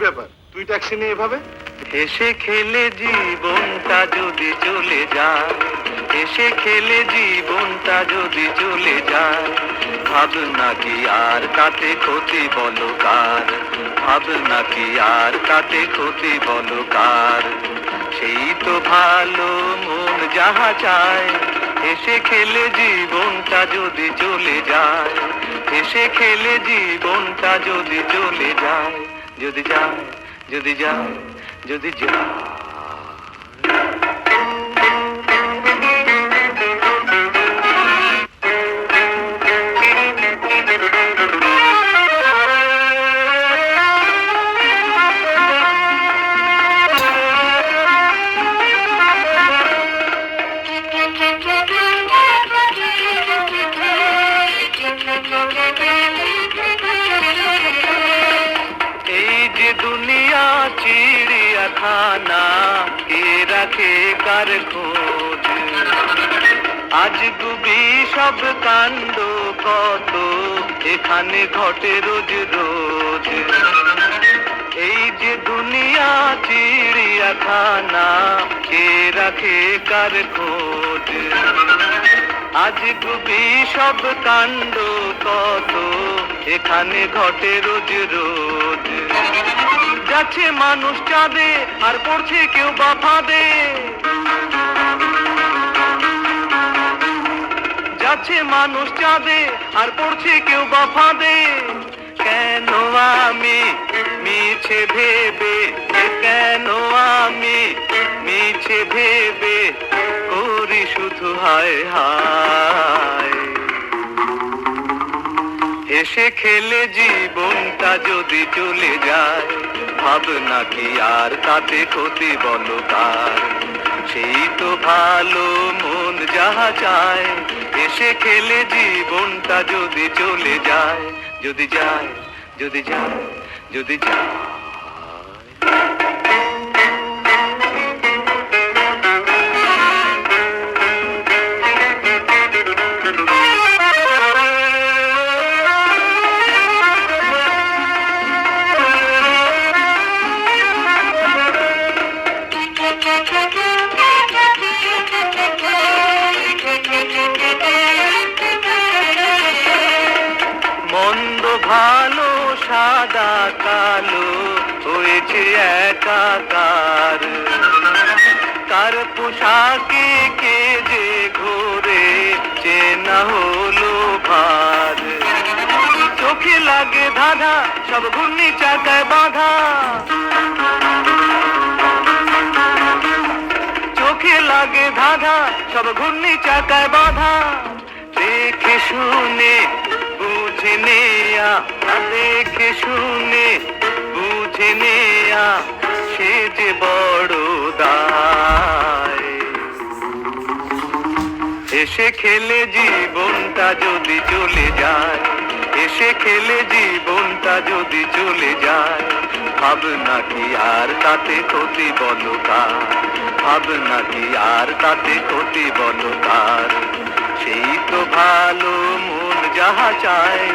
ব্যাপার, তুই ট্যাক্সি নিয়ে এভাবে? হেসে খেলে জীবনটা যদি চলে যায়, হেসে খেলে জীবনটা যদি চলে যায়, ভাবনা কি আর তাতে ক্ষতি বলো কার? ভাবনা কি আর তাতে ক্ষতি বলো কার? সেই তো ভালো মন যাহা চায়, হেসে খেলে জীবনটা যদি চলে যায়, হেসে খেলে জীবনটা যদি চলে যায়, যদি যায়, যদি যায়, যদি যায়। এই যে দুনিয়া চিড়িয়াখানা, কে রাখে কার খোঁজ? আজ গুবি সব কাণ্ড কত এখানে ঘটে রোজ রোজ। এই যে দুনিয়া চিড়িয়াখানা, কে রাখে কার খোঁজ? আজ গুবি সব কাণ্ড কত এখানে ঘটে রোজ রোজ। যাচ্ছে মানুষ চাঁদে আর পড়ছে কেউ বা ফাঁদে, যাচ্ছে মানুষ চাঁদে আর পড়ছে কেউ বা ফাঁদে। কেন আমি মিছে ভেবে, কেন আমি মিছে ভেবে করি শুধু হায় হায়? হেসে খেলে জীবনটা যদি চলে যায়, ভাবনা কি আর তাতে ক্ষতি বলো কার? সেই তো ভালো মন যাহা চায়, হেসে খেলে জীবনটা যদি চলে যায়, যদি যায়, যদি যায়, যদি যায়। মন্দ ভালো সাদা কালো হয়েছে একাকার, কার পোশাকে কে যে ঘোরে চেনা হলো ভার। চোখে লাগে ধাঁধা, সব ঘূর্ণি চাকায় বাঁধা, চোখে লাগে ধাঁধা, সব ঘূর্ণি চাকায় বাঁধা। দেখে শুনে বুঝে নেয়া, দেখে শুনে বুঝে নেয়া, সে যে বড় দায়। হেসে খেলে জীবনটা যদি চলে যায়, হেসে খেলে জীবনটা যদি চলে যায়, ভাবনা কি আর তাতে ক্ষতি বলো কার? ভাবনা কি আর তাতে ক্ষতি বলো কার? সেই তো ভালো মন যাহা চায়,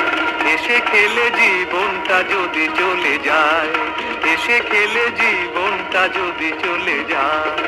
হেসে খেলে জীবনটা যদি চলে যায়, হেসে খেলে জীবনটা যদি চলে যায়।